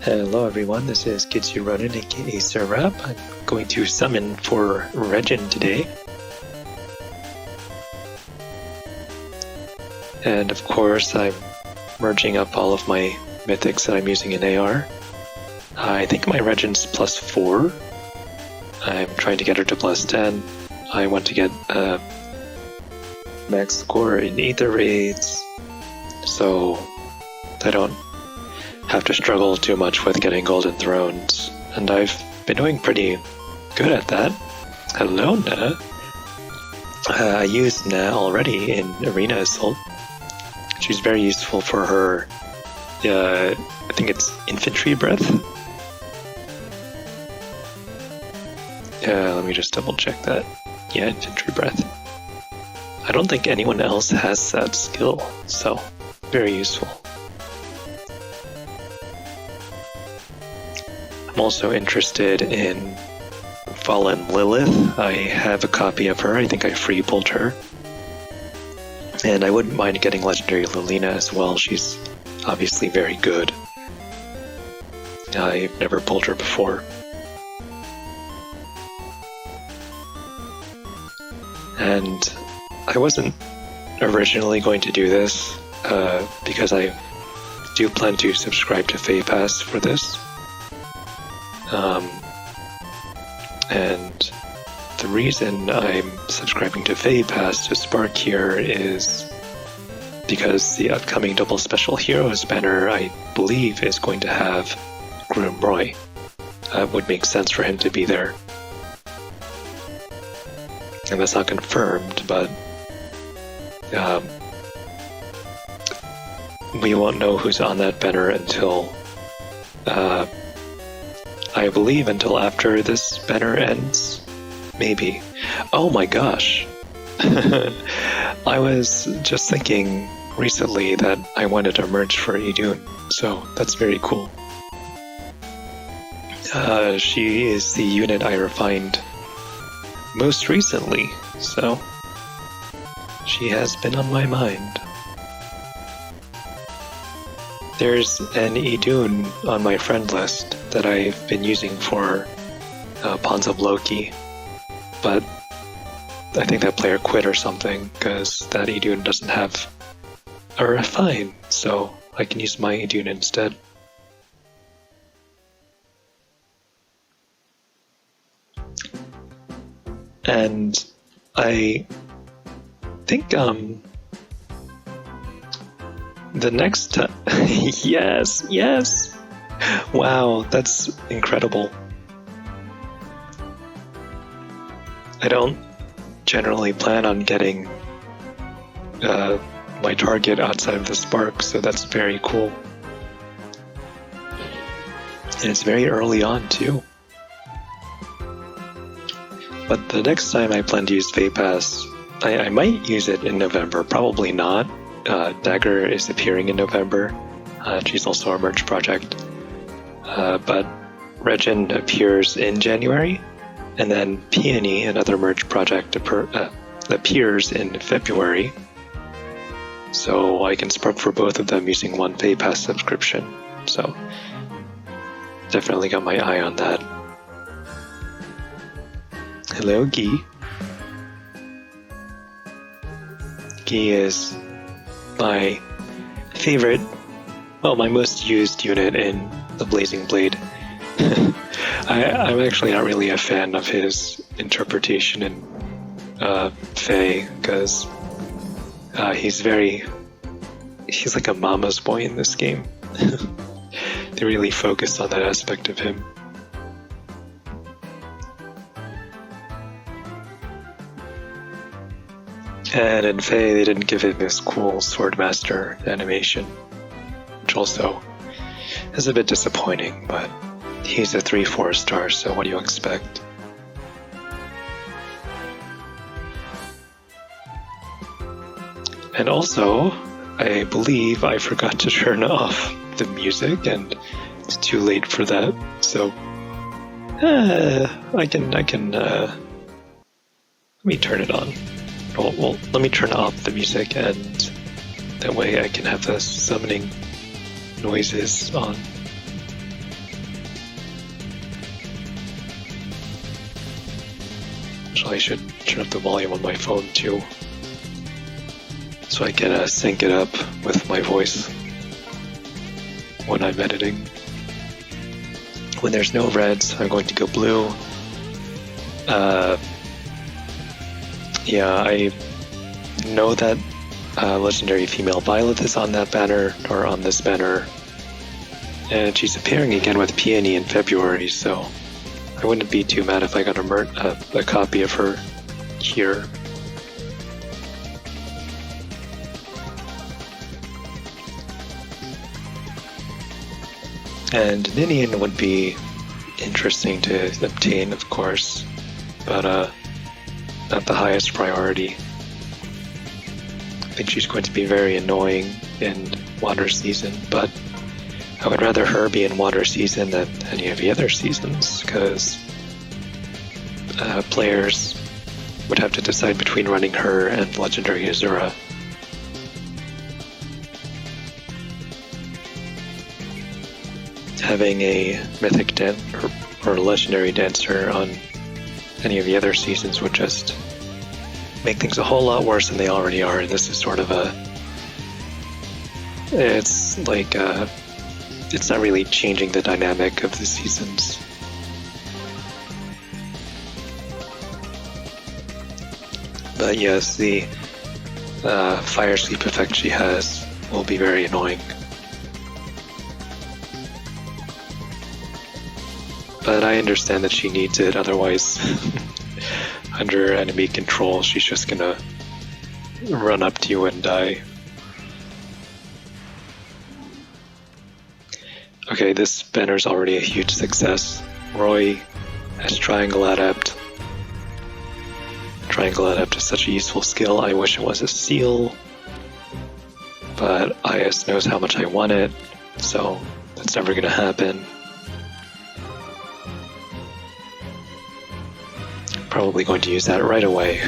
Hello everyone, this is Kitsu Ronin aka Sir Rap. I'm going to summon for Reginn today. And of course I'm merging up all of my mythics that I'm using in AR. I think my Reginn's +4. I'm trying to get her to +10. I want to get max score in Ether raids, so I don't have to struggle too much with getting Golden Thrones, and I've been doing pretty good at that. Hello, Na. I used Na already in Arena Assault. She's very useful for her, I think it's Infantry Breath. Let me just double check that. Yeah, Infantry Breath. I don't think anyone else has that skill, so very useful. I'm also interested in Fallen Lilith. I have a copy of her. I think I free pulled her. And I wouldn't mind getting Legendary Lilina as well. She's obviously very good. I've never pulled her before. And I wasn't originally going to do this because I do plan to subscribe to FayPass for this. And the reason I'm subscribing to FayPass to Spark here is because the upcoming Double Special Heroes banner, I believe, is going to have Groom Roy. It would make sense for him to be there. And that's not confirmed, but we won't know who's on that banner until I believe until after this banner ends. Maybe. Oh my gosh! I was just thinking recently that I wanted to merge for Idun, so that's very cool. She is the unit I refined most recently, so she has been on my mind. There's an Idun on my friend list that I've been using for Pawns of Loki, but I think that player quit or something because that Idun doesn't have a refine, so I can use my Idun instead. And I think the next time yes, wow, that's incredible. I don't generally plan on getting my target outside of the Spark, so that's very cool. And it's very early on too. But the next time I plan to use FayPass, I might use it in November, probably not. Dagger is appearing in November. She's also a merge project. But Reginn appears in January, and then Peony, another merge project, appears in February. So I can spark for both of them using one FayPass subscription. So definitely got my eye on that. Hello, Guy. Guy is my favorite, well, my most used unit in the Blazing Blade. I'm actually not really a fan of his interpretation in Fae, because he's like a mama's boy in this game. They really focused on that aspect of him. And in Fae, they didn't give him this cool Swordmaster animation, which also is a bit disappointing, but he's a 3-4 star, so what do you expect? And also, I believe I forgot to turn off the music, and it's too late for that, so I can let me turn it on. Well, let me turn off the music, and that way I can have the summoning noises on. Actually, I should turn up the volume on my phone too, so I can sync it up with my voice when I'm editing. When there's no reds, I'm going to go blue. Yeah, I know that legendary female Violet is on that banner, or on this banner, and she's appearing again with Peony in February, so I wouldn't be too mad if I got a copy of her here. And Ninian would be interesting to obtain, of course, but not the highest priority. I think she's going to be very annoying in water season, but I would rather her be in water season than any of the other seasons, because players would have to decide between running her and Legendary Azura. Having a mythic or legendary dancer on any of the other seasons would just make things a whole lot worse than they already are, and this is sort of it's not really changing the dynamic of the seasons. But yes, the fire sleep effect she has will be very annoying. But I understand that she needs it, otherwise under enemy control she's just gonna run up to you and die. Okay, this banner's already a huge success. Roy has Triangle Adept. Triangle Adept is such a useful skill. I wish it was a seal, but IS knows how much I want it, so that's never gonna happen. Probably going to use that right away.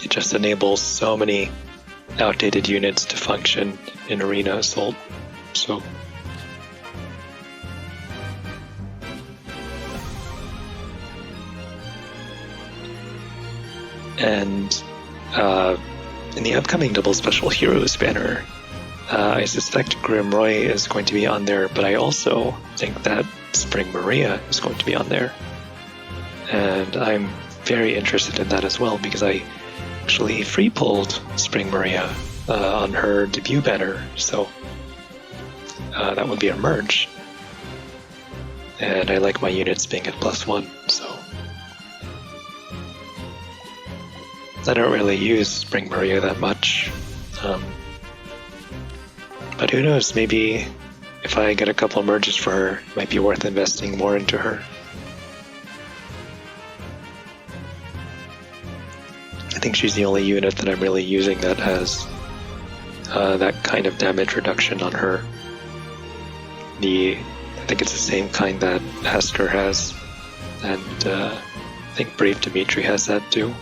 It just enables so many outdated units to function in Arena Assault, so and in the upcoming Double Special Heroes banner, I suspect Grimroy is going to be on there, but I also think that Spring Maria is going to be on there. And I'm very interested in that as well, because I actually free pulled Spring Maria on her debut banner, so that would be a merge. And I like my units being at +1, so I don't really use Spring Maria that much. But who knows, maybe if I get a couple merges for her, it might be worth investing more into her. I think she's the only unit that I'm really using that has that kind of damage reduction on her. I think it's the same kind that Aster has, and I think Brave Dimitri has that too.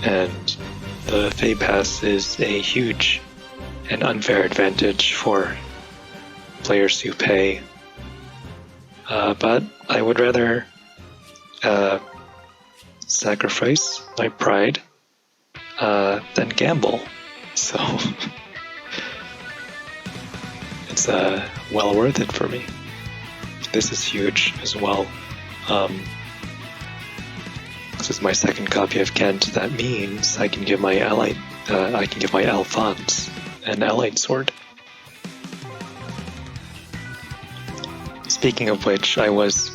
And the Fey Pass is a huge and unfair advantage for players who pay. But I would rather sacrifice my pride than gamble. So it's well worth it for me. This is huge as well. This is my second copy of Kent. That means I can give my Alphonse an allied sword. Speaking of which, I was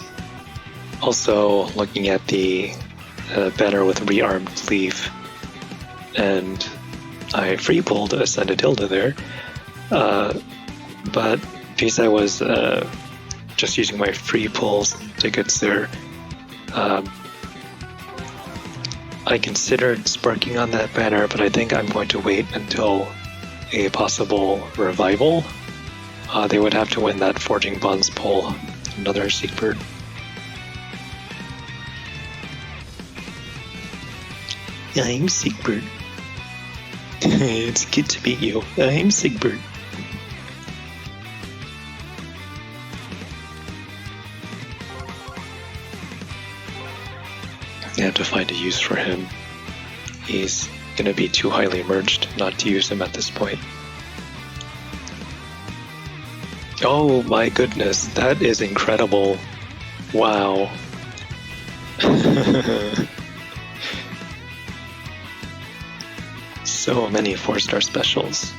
also looking at the banner with rearmed Leaf, and I free pulled Ascended Hilda there, but because I was just using my free pulls tickets there, I considered sparking on that banner, but I think I'm going to wait until a possible revival. They would have to win that Forging Bonds poll, another Seekbird. I'm Seekbird. It's good to meet you. I'm Sigbert. I have to find a use for him. He's gonna be too highly merged not to use him at this point. Oh my goodness, that is incredible. Wow. So many 4-star specials.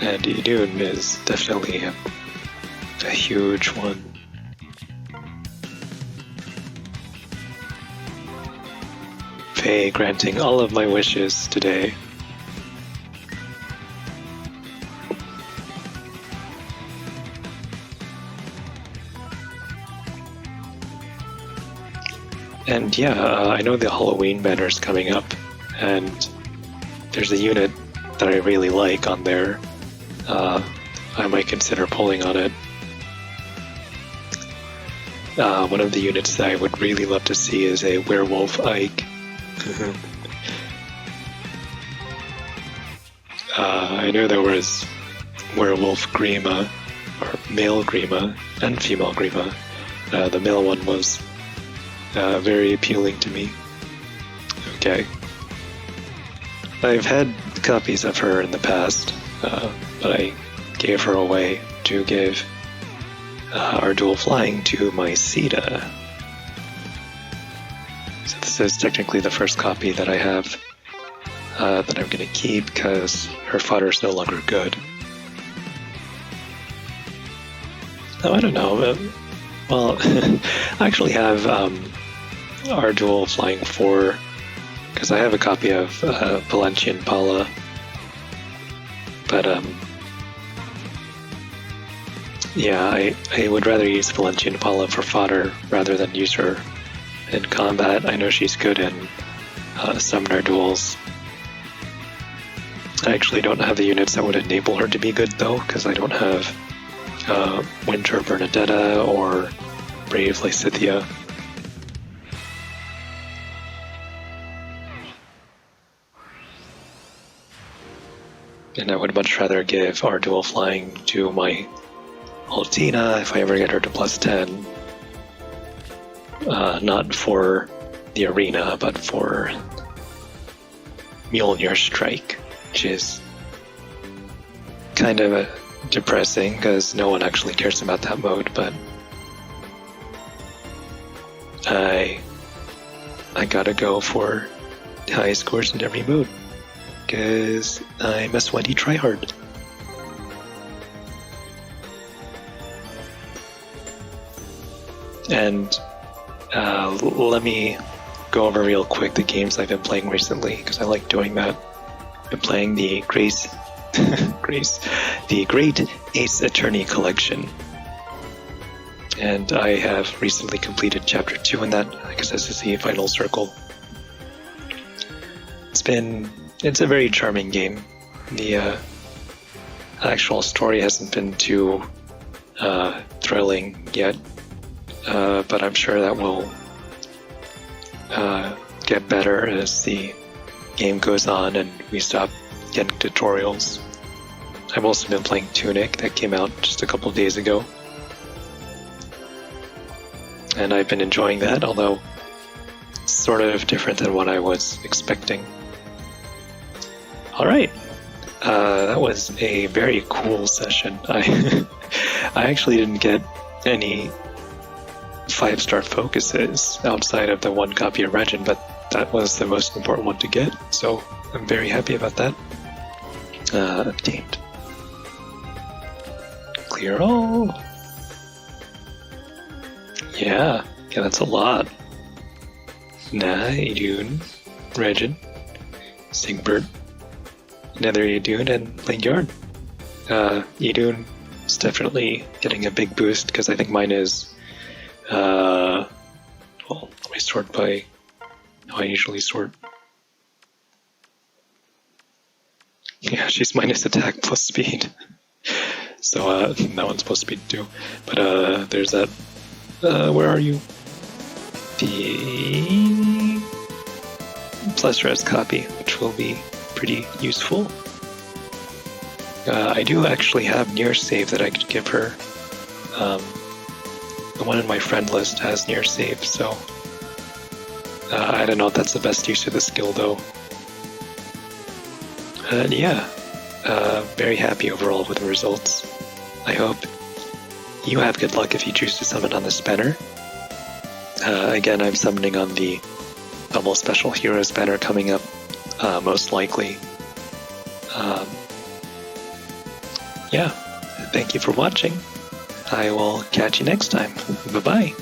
And Idun is definitely a huge one. Faye granting all of my wishes today. And yeah, I know the Halloween banner's coming up, and there's a unit that I really like on there. I might consider pulling on it. One of the units that I would really love to see is a Werewolf Ike. I know there was Werewolf Grima, or male Grima, and female Grima. The male one was very appealing to me. Okay. I've had copies of her in the past, but I gave her away to give our dual flying to my Sita. So this is technically the first copy that I have that I'm going to keep because her fodder is no longer good. Oh, I don't know. Well, I actually have our dual flying 4 because I have a copy of Valencian Pala, but yeah, I would rather use Valencian Pala for fodder rather than use her in combat. I know she's good in summoner duels. I actually don't have the units that would enable her to be good though, because I don't have Winter Bernadetta or Brave Lysithea. And I would much rather give our dual flying to my Altina if I ever get her to +10. Not for the arena, but for Mjolnir Strike, which is kind of depressing because no one actually cares about that mode, but I gotta go for high scores in every mode because I'm a sweaty tryhard. And let me go over real quick the games I've been playing recently because I like doing that. I've been playing the the Great Ace Attorney Collection, and I have recently completed Chapter 2 in that. I guess this is the final circle. It's a very charming game. The actual story hasn't been too thrilling yet, but I'm sure that will get better as the game goes on and we stop getting tutorials. I've also been playing Tunic that came out just a couple of days ago, and I've been enjoying that, although it's sort of different than what I was expecting. Alright, that was a very cool session. I actually didn't get any 5-star focuses outside of the 1 copy of Reginn, but that was the most important one to get, so I'm very happy about that. Obtained. Clear all. Yeah, that's a lot. Idun, Reginn, Sigbert, another Idun, and Lingyard. Idun is definitely getting a big boost because I think mine is well, let me sort by how I usually sort. Yeah, she's minus attack plus speed. So that one's plus speed too. But there's that. Where are you? The plus res copy, which will be pretty useful. I do actually have near save that I could give her. The one in my friend list has near save, so I don't know if that's the best use of the skill though. And yeah, very happy overall with the results. I hope you have good luck if you choose to summon on this banner. Again, I'm summoning on the Double Special Heroes banner coming up, most likely. Yeah, thank you for watching. I will catch you next time. Bye-bye.